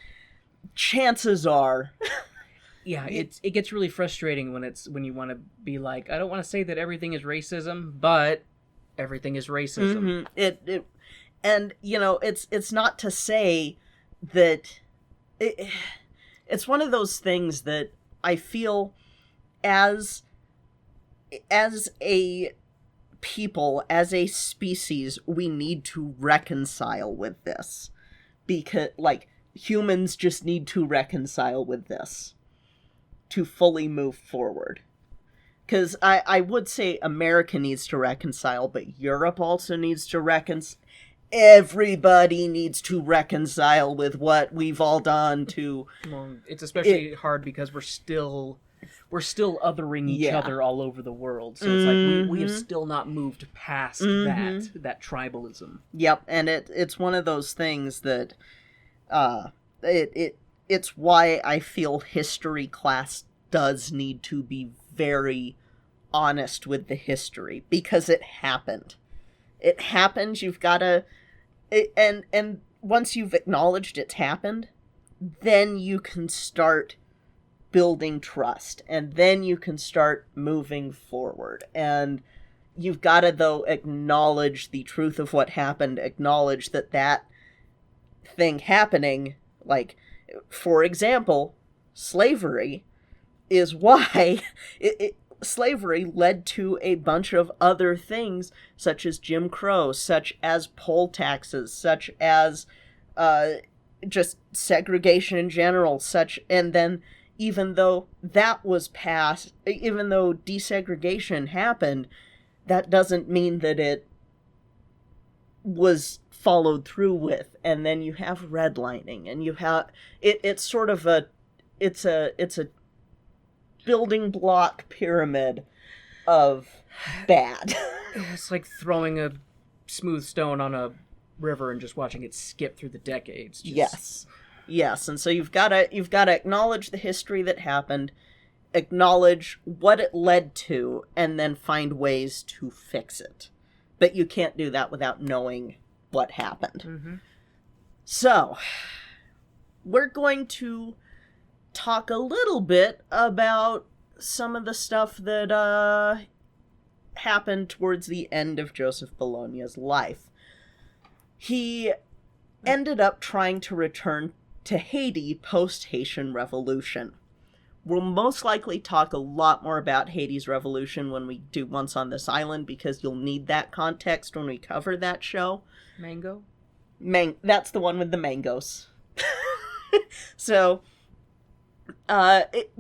S2: chances are.
S1: It gets really frustrating when you want to be like, I don't want to say that everything is racism, but everything is racism.
S2: Mm-hmm. And it's not to say that it's one of those things that I feel as a people, as a species, we need to reconcile with this. Because, like, humans just need to reconcile with this to fully move forward. Because I would say America needs to reconcile, but Europe also needs to reconcile. Everybody needs to reconcile with what we've all done to...
S1: Well, it's especially hard because we're still othering each other all over the world. So it's like we have still not moved past that tribalism.
S2: Yep, and it's one of those things that it's why I feel history class does need to be very honest with the history, because it happened. It happened. You've got to, and once you've acknowledged it's happened, then you can start building trust, and then you can start moving forward. And you've got to, though, acknowledge the truth of what happened, acknowledge that thing happening, like, for example, slavery is why slavery led to a bunch of other things, such as Jim Crow, such as poll taxes, such as just segregation in general, and then even though that was passed, even though desegregation happened, that doesn't mean that it was followed through with. And then you have redlining, and you have it's sort of it's a building block pyramid of bad.
S1: It's like throwing a smooth stone on a river and just watching it skip through the decades.
S2: Yes, and so you've got to acknowledge the history that happened, acknowledge what it led to, and then find ways to fix it. But you can't do that without knowing what happened. Mm-hmm. So, we're going to talk a little bit about some of the stuff that happened towards the end of Joseph Bologne's life. He ended up trying to return to Haiti post-Haitian Revolution. We'll most likely talk a lot more about Haiti's revolution when we do Once on This Island, because you'll need that context when we cover that show.
S1: Mango?
S2: That's the one with the mangoes. So,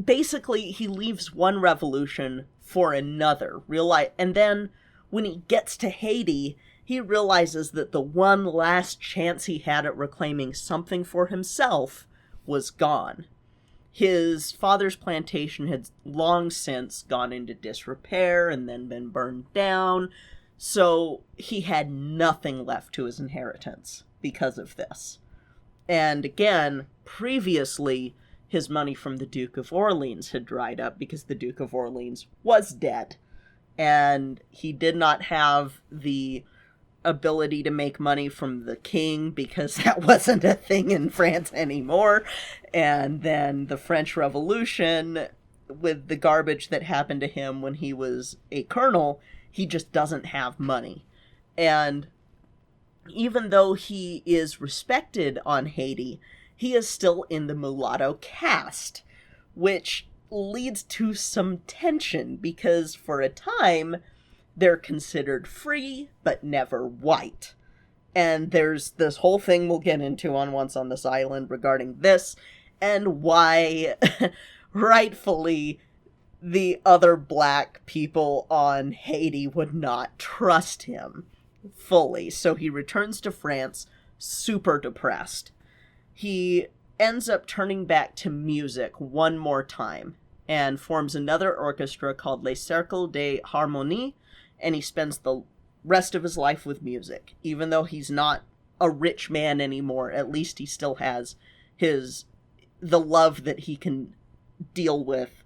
S2: basically, he leaves one revolution for another. And then, when he gets to Haiti, he realizes that the one last chance he had at reclaiming something for himself was gone. His father's plantation had long since gone into disrepair and then been burned down, so he had nothing left to his inheritance because of this. And again, previously, his money from the Duke of Orleans had dried up because the Duke of Orleans was dead. And he did not have the ability to make money from the king, because that wasn't a thing in France anymore. And then the French Revolution, with the garbage that happened to him when he was a colonel, he just doesn't have money. And even though he is respected on Haiti, he is still in the mulatto caste, which leads to some tension, because for a time, they're considered free, but never white. And there's this whole thing we'll get into on Once on This Island regarding this, and why, rightfully, the other black people on Haiti would not trust him fully. So he returns to France, super depressed. He ends up turning back to music one more time, and forms another orchestra called Les Cercles de Harmonie, and he spends the rest of his life with music. Even though he's not a rich man anymore, at least he still has the love that he can deal with,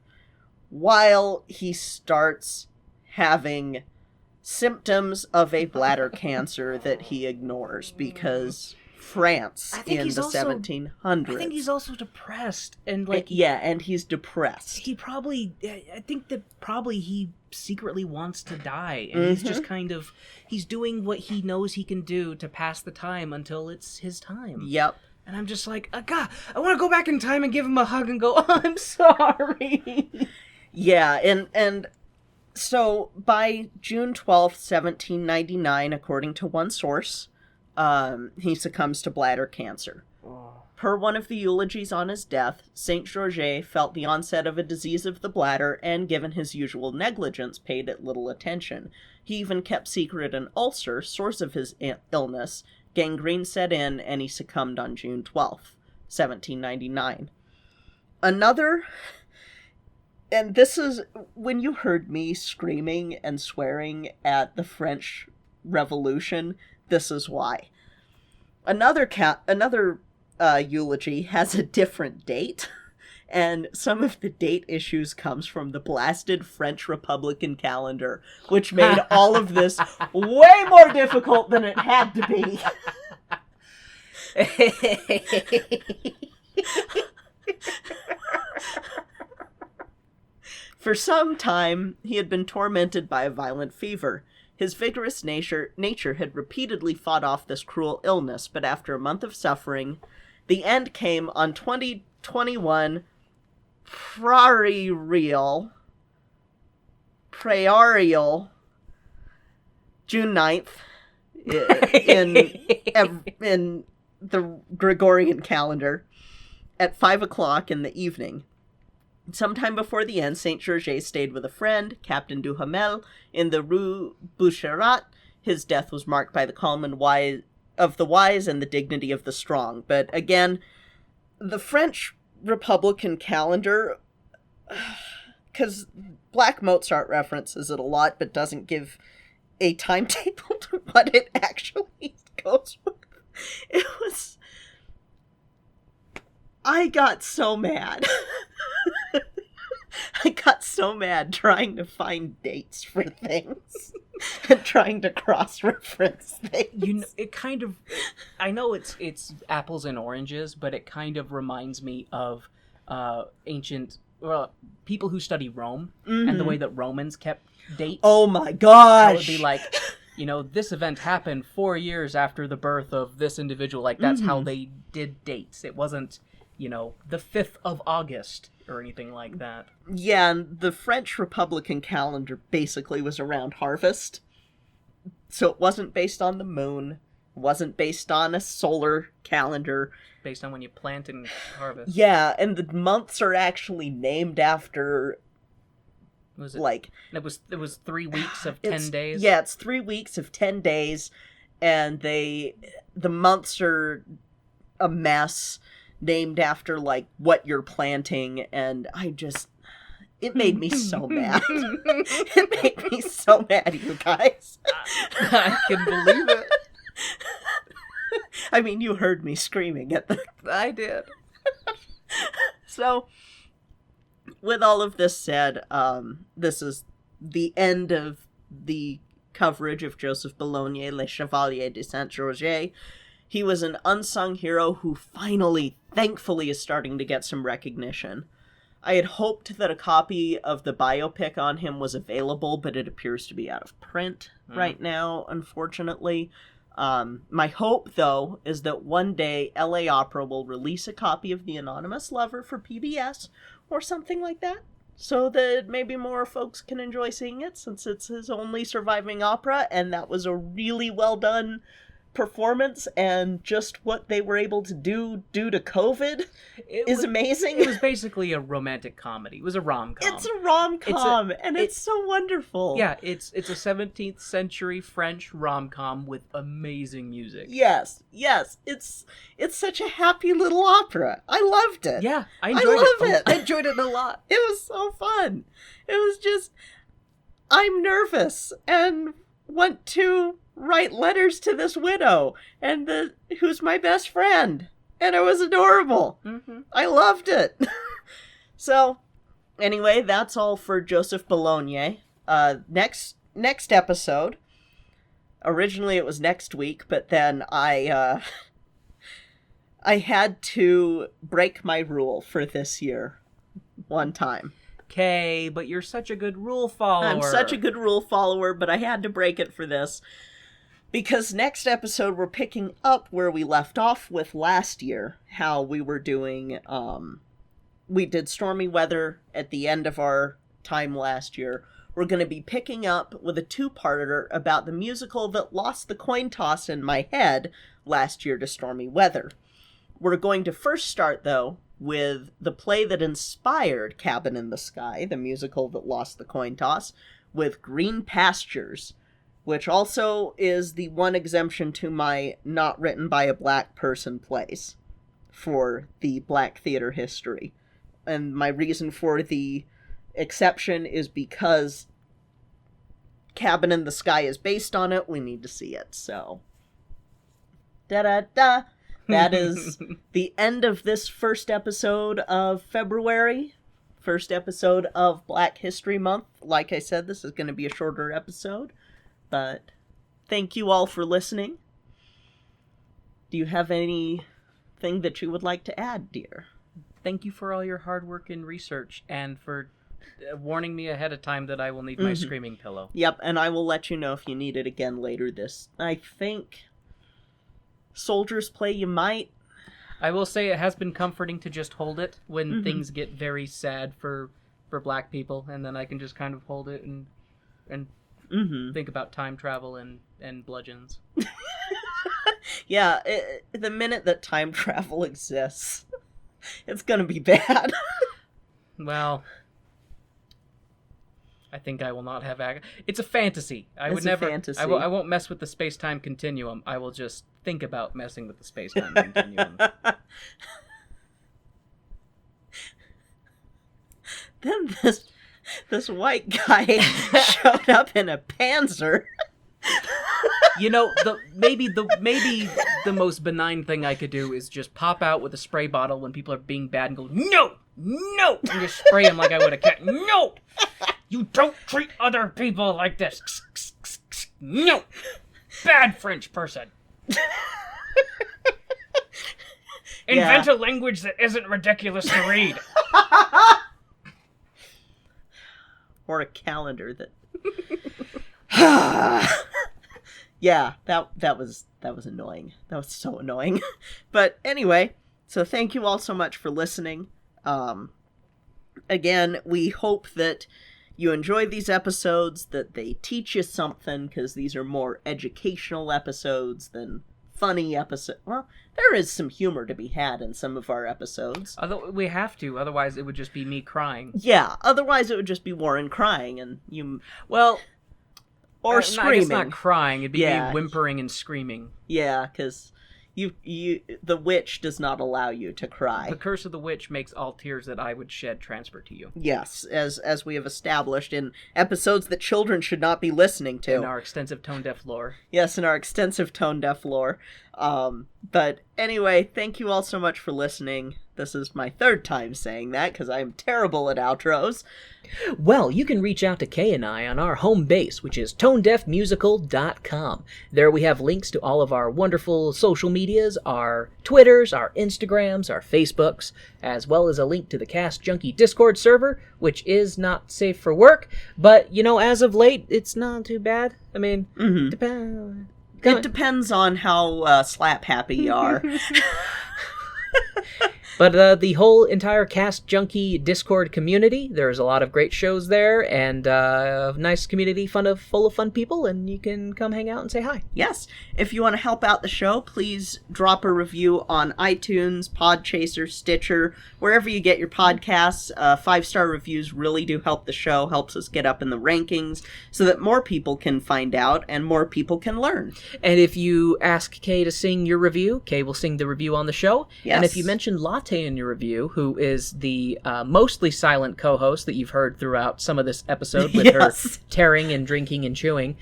S2: while he starts having symptoms of a bladder cancer that he ignores, because France in the 1700s.
S1: I think he's also depressed, and
S2: and he's depressed.
S1: I think that probably he secretly wants to die, and he's just he's doing what he knows he can do to pass the time until it's his time.
S2: Yep.
S1: And I'm just like, God, I want to go back in time and give him a hug and go, oh, I'm sorry.
S2: Yeah, and so by June 12th, 1799, according to one source, he succumbs to bladder cancer.
S1: Oh.
S2: Per one of the eulogies on his death, Saint-Georges felt the onset of a disease of the bladder, and given his usual negligence, paid it little attention. He even kept secret an ulcer, source of his illness. Gangrene set in, and he succumbed on June 12th, 1799. Another... And this is, when you heard me screaming and swearing at the French Revolution, this is why. Another eulogy has a different date, and some of the date issues comes from the blasted French Republican calendar, which made all of this way more difficult than it had to be. For some time, he had been tormented by a violent fever. His vigorous nature had repeatedly fought off this cruel illness, but after a month of suffering, the end came on 2021 Prairial, June 9th, in the Gregorian calendar, at 5 o'clock in the evening. Sometime before the end, Saint-Georges stayed with a friend, Captain Duhamel, in the Rue Boucherat. His death was marked by the calm and of the wise and the dignity of the strong. But again, the French Republican calendar, because Black Mozart references it a lot, but doesn't give a timetable to what it actually goes with. It was... I got so mad. I got so mad trying to find dates for things and trying to cross-reference things.
S1: It kind of... I know it's apples and oranges, but it kind of reminds me of ancient... people who study Rome, and the way that Romans kept dates.
S2: Oh my gosh!
S1: It would be like, this event happened 4 years after the birth of this individual. Like, that's how they did dates. It wasn't... the 5th of August or anything like that.
S2: Yeah, and the French Republican calendar basically was around harvest. So it wasn't based on the moon, it wasn't based on a solar calendar.
S1: Based on when you plant and harvest.
S2: Yeah, and the months are actually named after...
S1: Was it? It was 3 weeks of 10 days?
S2: Yeah, it's 3 weeks of 10 days, and the months are a mess, named after, what you're planting, and it made me so mad. It made me so mad, you guys.
S1: I can believe it.
S2: I mean, you heard me screaming at the...
S1: I did.
S2: So, with all of this said, this is the end of the coverage of Joseph Bologne, Le Chevalier de Saint-Georges. He was an unsung hero who finally, thankfully, is starting to get some recognition. I had hoped that a copy of the biopic on him was available, but it appears to be out of print right now, unfortunately. My hope, though, is that one day LA Opera will release a copy of The Anonymous Lover for PBS or something like that, so that maybe more folks can enjoy seeing it, since it's his only surviving opera, and that was a really well done performance, and just what they were able to do due to COVID is amazing.
S1: It was basically a romantic comedy. It was a rom-com.
S2: It's a rom-com, and it's so wonderful.
S1: Yeah, it's a 17th century French rom-com with amazing music.
S2: Yes. It's such a happy little opera. I loved it.
S1: Yeah, I enjoyed it a lot.
S2: It was so fun. It was just, I'm nervous and want to write letters to this widow and who's my best friend, and it was adorable. I loved it. So anyway, that's all for Joseph Bologne. Next episode, originally it was next week, but then I had to break my rule for this year one time.
S1: Okay, but you're such a good rule follower.
S2: I'm such a good rule follower, but I had to break it for this. Because next episode, we're picking up where we left off with last year. How we were doing, we did Stormy Weather at the end of our time last year. We're going to be picking up with a two-parter about the musical that lost the coin toss in my head last year to Stormy Weather. We're going to first start, though, with the play that inspired Cabin in the Sky, the musical that lost the coin toss, with Green Pastures, which also is the one exemption to my not written by a black person plays for the black theater history. And my reason for the exception is because Cabin in the Sky is based on it. We need to see it, so. Da-da-da. That is the end of this first episode of February. First episode of Black History Month. Like I said, this is going to be a shorter episode. But thank you all for listening. Do you have anything that you would like to add, dear?
S1: Thank you for all your hard work and research, and for warning me ahead of time that I will need my screaming pillow.
S2: Yep, and I will let you know if you need it again later I think Soldier's Play you might.
S1: I will say it has been comforting to just hold it when things get very sad for black people, and then I can just kind of hold it and think about time travel and bludgeons.
S2: Yeah, the minute that time travel exists, it's gonna be bad.
S1: Well, I think I will not have it's a fantasy.
S2: Fantasy.
S1: I won't mess with the space-time continuum. I will just think about messing with the space-time continuum.
S2: Then this white guy showed up in a Panzer.
S1: You know, maybe the most benign thing I could do is just pop out with a spray bottle when people are being bad and go, no, and just spray them like I would a cat. No, you don't treat other people like this. No, bad French person. Invent a language that isn't ridiculous to read.
S2: Or a calendar that. Yeah, that was annoying. That was so annoying. But anyway, so thank you all so much for listening. Again, we hope that you enjoy these episodes, that they teach you something, because these are more educational episodes than funny episodes. Well, there is some humor to be had in some of our episodes.
S1: Although we have to, otherwise it would just be me crying.
S2: Yeah, otherwise it would just be Warren crying, and you...
S1: Well...
S2: Or screaming.
S1: It's not crying, it'd be me whimpering and screaming.
S2: Yeah, because the witch does not allow you to cry.
S1: The curse of the witch makes all tears that I would shed transfer to you.
S2: Yes, as we have established in episodes that children should not be listening to.
S1: In our extensive tone-deaf lore.
S2: Yes, in our extensive tone-deaf lore. But anyway, thank you all so much for listening. This is my third time saying that because I'm terrible at outros.
S5: Well, you can reach out to Kay and I on our home base, which is tonedeafmusical.com. There we have links to all of our wonderful social medias, our Twitters, our Instagrams, our Facebooks, as well as a link to the Cast Junkie Discord server, which is not safe for work, but, as of late, it's not too bad. I mean,
S2: It depends on how slap happy you are.
S5: But the whole entire Cast Junkie Discord community, there's a lot of great shows there, and a nice community full of fun people, and you can come hang out and say hi.
S2: Yes. If you want to help out the show, please drop a review on iTunes, Podchaser, Stitcher, wherever you get your podcasts. 5-star reviews really do help the show, helps us get up in the rankings, so that more people can find out and more people can learn.
S5: And if you ask Kay to sing your review, Kay will sing the review on the show.
S2: Yes.
S5: And if you mention Latte in your review, who is the mostly silent co-host that you've heard throughout some of this episode with her tearing and drinking and chewing,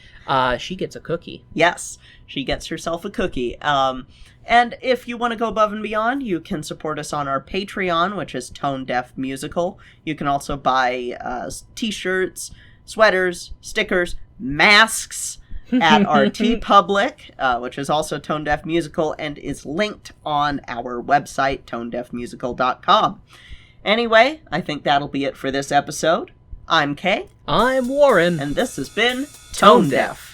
S5: she gets a cookie.
S2: Yes, she gets herself a cookie. And if you want to go above and beyond, you can support us on our Patreon, which is Tone Deaf Musical. You can also buy t-shirts, sweaters, stickers, masks at our TeePublic, which is also Tone Deaf Musical and is linked on our website, tonedeafmusical.com. Anyway, I think that'll be it for this episode. I'm Kay.
S5: I'm Warren.
S2: And this has been Tone Deaf.